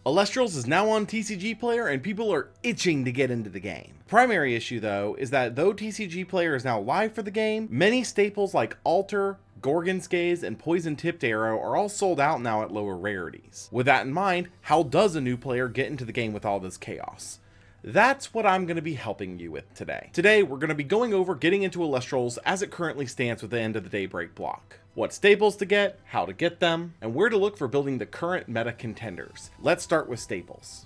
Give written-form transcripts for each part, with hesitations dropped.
Elestrals is now on TCG Player and people are itching to get into the game. Primary issue though is that though TCG Player is now live for the game, many staples like Altar, Gorgon's Gaze, and Poison Tipped Arrow are all sold out now at lower rarities. With that in mind, how does a new player get into the game with all this chaos? That's what I'm going to be helping you with today. Today, we're going to be going over getting into Elestrals as it currently stands with the end of the Daybreak block. What staples to get, how to get them, and where to look for building the current meta contenders. Let's start with staples.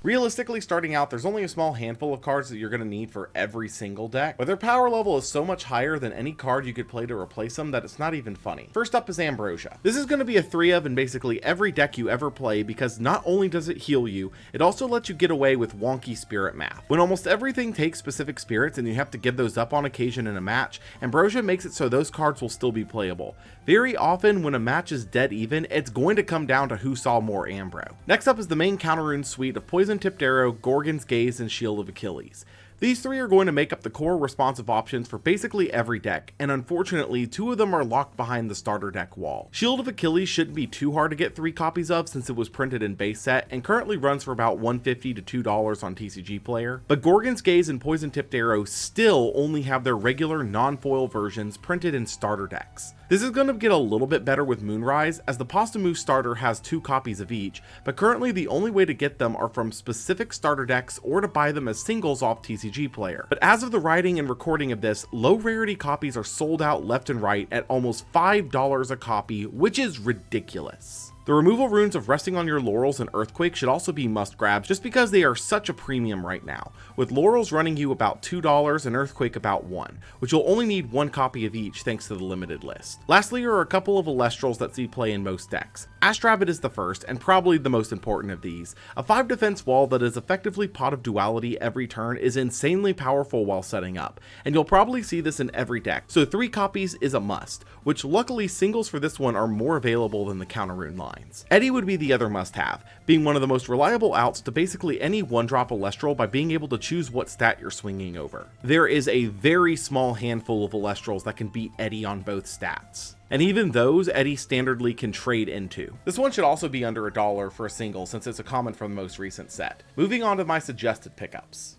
Realistically, starting out, there's only a small handful of cards that you're going to need for every single deck, but their power level is so much higher than any card you could play to replace them that it's not even funny. First up is Ambrosia. This is going to be a 3 of in basically every deck you ever play because not only does it heal you, it also lets you get away with wonky spirit math. When almost everything takes specific spirits and you have to give those up on occasion in a match, Ambrosia makes it so those cards will still be playable. Very often when a match is dead even, it's going to come down to who saw more Ambro. Next up is the main counter rune suite of Poison Tipped Arrow, Gorgon's Gaze, and Shield of Achilles. These 3 are going to make up the core responsive options for basically every deck, and unfortunately 2 of them are locked behind the starter deck wall. Shield of Achilles shouldn't be too hard to get 3 copies of since it was printed in base set and currently runs for about $150 to $2 on TCG Player, but Gorgon's Gaze and Poison Tipped Arrow still only have their regular non-foil versions printed in starter decks. This is going to get a little bit better with Moonrise, as the Posthumous starter has 2 copies of each, but currently the only way to get them are from specific starter decks or to buy them as singles off TCG Player. But as of the writing and recording of this, low rarity copies are sold out left and right at almost $5 a copy, which is ridiculous. The removal runes of Resting on Your Laurels and Earthquake should also be must grabs just because they are such a premium right now, with Laurels running you about $2 and Earthquake about $1, which you'll only need 1 copy of each thanks to the limited list. Lastly are a couple of Elestrals that see play in most decks. Astrabbit is the first and probably the most important of these. A 5 defense wall that is effectively Pot of Duality every turn is insanely powerful while setting up, and you'll probably see this in every deck, so 3 copies is a must, which luckily singles for this one are more available than the counter rune line. Eddy would be the other must-have, being one of the most reliable outs to basically any 1-drop Elestral by being able to choose what stat you're swinging over. There is a very small handful of Elestrals that can beat Eddy on both stats, and even those Eddy standardly can trade into. This one should also be under $1 for a single since it's a common from the most recent set. Moving on to my suggested pickups.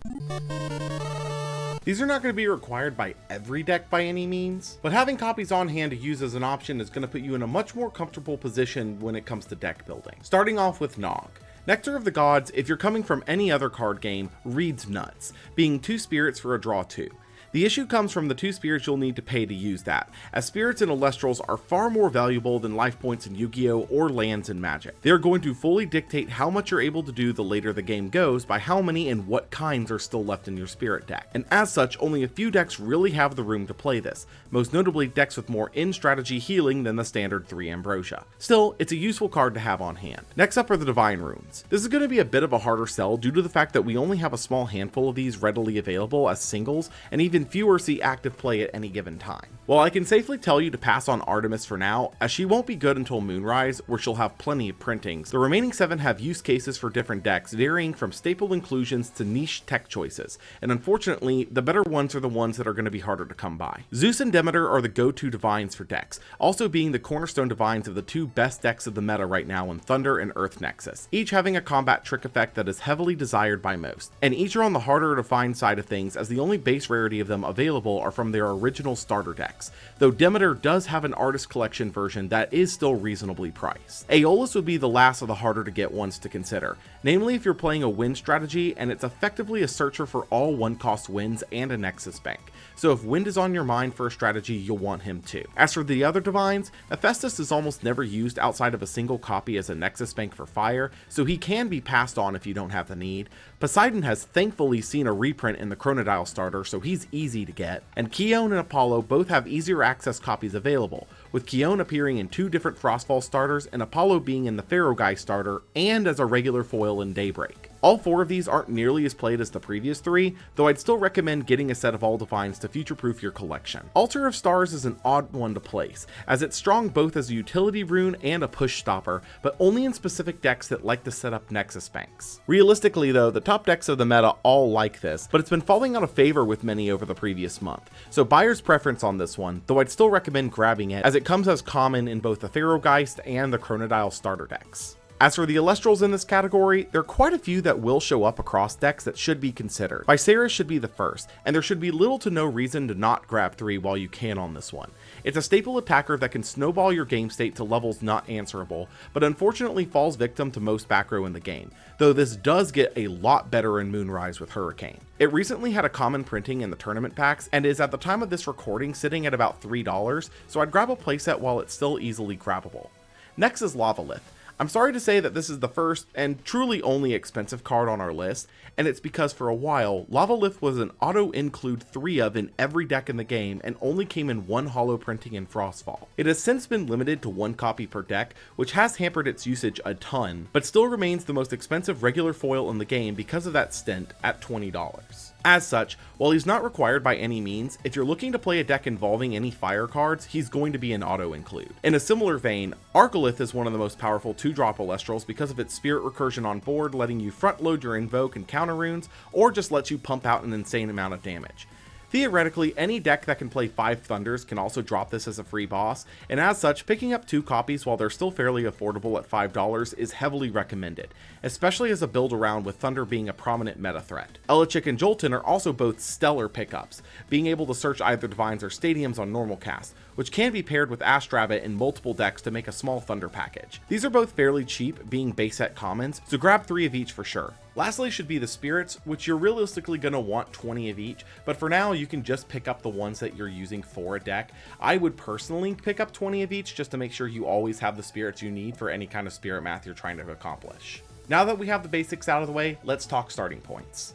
These are not going to be required by every deck by any means, but having copies on hand to use as an option is going to put you in a much more comfortable position when it comes to deck building. Starting off with Nog. Nectar of the Gods, if you're coming from any other card game, reads nuts, being 2 spirits for a draw 2. The issue comes from the 2 spirits you'll need to pay to use that, as spirits in Elestrals are far more valuable than life points in Yu-Gi-Oh! Or lands in Magic. They are going to fully dictate how much you're able to do the later the game goes by how many and what kinds are still left in your spirit deck, and as such only a few decks really have the room to play this, most notably decks with more in-strategy healing than the standard 3 Ambrosia. Still, it's a useful card to have on hand. Next up are the Divine Runes. This is going to be a bit of a harder sell due to the fact that we only have a small handful of these readily available as singles, and even fewer see active play at any given time. While I can safely tell you to pass on Artemis for now, as she won't be good until Moonrise, where she'll have plenty of printings, the remaining 7 have use cases for different decks, varying from staple inclusions to niche tech choices, and unfortunately, the better ones are the ones that are going to be harder to come by. Zeus and Demeter are the go-to divines for decks, also being the cornerstone divines of the 2 best decks of the meta right now in Thunder and Earth Nexus, each having a combat trick effect that is heavily desired by most, and each are on the harder to find side of things as the only base rarity of them available are from their original starter decks, though Demeter does have an artist collection version that is still reasonably priced. Aeolus would be the last of the harder to get ones to consider, namely if you're playing a win strategy and it's effectively a searcher for all 1-cost wins and a Nexus bank, so if Wind is on your mind for a strategy, you'll want him too. As for the other divines, Hephaestus is almost never used outside of a single copy as a Nexus bank for fire, so he can be passed on if you don't have the need. Poseidon has thankfully seen a reprint in the Chronodile starter, so he's easy to get, and Keone and Apollo both have easier access copies available, with Keone appearing in 2 different Frostfall starters and Apollo being in the Pharaoh Guy starter and as a regular foil in Daybreak. All 4 of these aren't nearly as played as the previous 3, though I'd still recommend getting a set of all divines to future-proof your collection. Altar of Stars is an odd one to place, as it's strong both as a utility rune and a push stopper, but only in specific decks that like to set up Nexus banks. Realistically though, the top decks of the meta all like this, but it's been falling out of favor with many over the previous month, so buyer's preference on this one, though I'd still recommend grabbing it as it comes as common in both the Pharaohgeist and the Chronodile starter decks. As for the Elestrals in this category, there are quite a few that will show up across decks that should be considered. Viserys should be the first, and there should be little to no reason to not grab 3 while you can on this one. It's a staple attacker that can snowball your game state to levels not answerable, but unfortunately falls victim to most back row in the game, though this does get a lot better in Moonrise with Hurricane. It recently had a common printing in the tournament packs, and is at the time of this recording sitting at about $3, so I'd grab a playset while it's still easily grabbable. Next is Lavalith. I'm sorry to say that this is the first and truly only expensive card on our list, and it's because for a while, Lavalith was an auto-include 3 of in every deck in the game and only came in 1 holo printing in Frostfall. It has since been limited to 1 copy per deck, which has hampered its usage a ton, but still remains the most expensive regular foil in the game because of that stint at $20. As such, while he's not required by any means, if you're looking to play a deck involving any fire cards, he's going to be an auto-include. In a similar vein, Arcolith is one of the most powerful 2-drop Elestrals because of its spirit recursion on board, letting you front load your invoke and counter runes, or just lets you pump out an insane amount of damage. Theoretically, any deck that can play 5 Thunders can also drop this as a free boss, and as such, picking up 2 copies while they're still fairly affordable at $5 is heavily recommended, especially as a build around with Thunder being a prominent meta threat. Elechik and Jolton are also both stellar pickups, being able to search either Divines or Stadiums on normal cast, which can be paired with Astrabbit in multiple decks to make a small Thunder package. These are both fairly cheap, being base set commons, so grab 3 of each for sure. Lastly should be the Spirits, which you're realistically going to want 20 of each, but for now you can just pick up the ones that you're using for a deck. I would personally pick up 20 of each just to make sure you always have the Spirits you need for any kind of spirit math you're trying to accomplish. Now that we have the basics out of the way, let's talk starting points.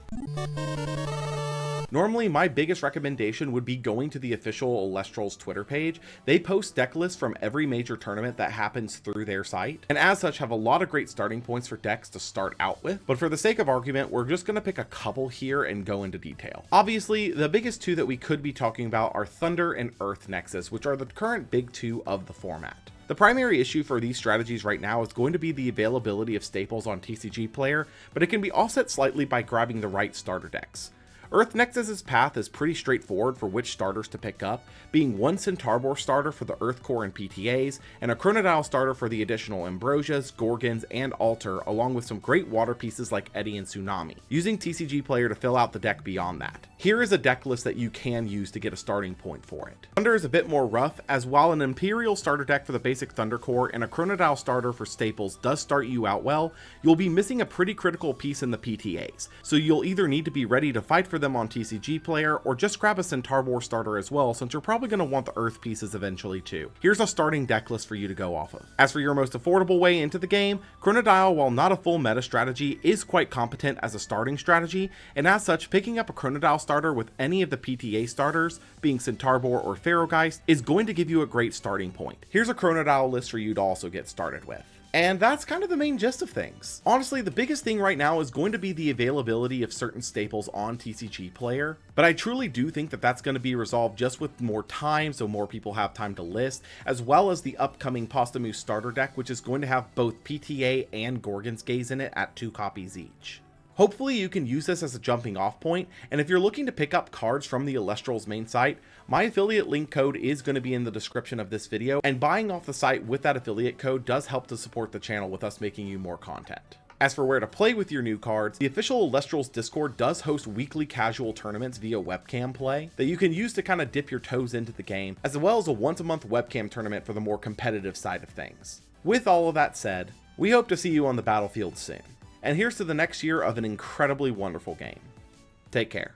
Normally, my biggest recommendation would be going to the official Elestrals Twitter page. They post deck lists from every major tournament that happens through their site, and as such have a lot of great starting points for decks to start out with. But for the sake of argument, we're just going to pick a couple here and go into detail. Obviously, the biggest 2 that we could be talking about are Thunder and Earth Nexus, which are the current big 2 of the format. The primary issue for these strategies right now is going to be the availability of staples on TCG Player, but it can be offset slightly by grabbing the right starter decks. Earth Nexus's path is pretty straightforward for which starters to pick up, being 1 Centarbor starter for the Earth Core and PTAs, and a Chronodile starter for the additional Ambrosias, Gorgons, and Altar, along with some great water pieces like Eddy and Tsunami, using TCG Player to fill out the deck beyond that. Here is a deck list that you can use to get a starting point for it. Thunder is a bit more rough, as while an Imperial starter deck for the basic Thunder Core and a Chronodile starter for staples does start you out well, you'll be missing a pretty critical piece in the PTAs, so you'll either need to be ready to fight for them on TCG Player, or just grab a Centarbor starter as well, since you're probably going to want the Earth pieces eventually too. Here's a starting deck list for you to go off of. As for your most affordable way into the game, Chronodile, while not a full meta strategy, is quite competent as a starting strategy, and as such, picking up a Chronodile starter with any of the PTA starters, being Centarbor or Pharaohgeist, is going to give you a great starting point. Here's a Chronodile list for you to also get started with. And that's kind of the main gist of things. Honestly, the biggest thing right now is going to be the availability of certain staples on TCG Player, but I truly do think that that's going to be resolved just with more time, so more people have time to list, as well as the upcoming Posthumous starter deck, which is going to have both PTA and Gorgon's Gaze in it at 2 copies each. Hopefully you can use this as a jumping off point, and if you're looking to pick up cards from the Elestrals main site, my affiliate link code is going to be in the description of this video, and buying off the site with that affiliate code does help to support the channel with us making you more content. As for where to play with your new cards, the official Elestrals Discord does host weekly casual tournaments via webcam play that you can use to kind of dip your toes into the game, as well as a once a month webcam tournament for the more competitive side of things. With all of that said, we hope to see you on the battlefield soon. And here's to the next year of an incredibly wonderful game. Take care.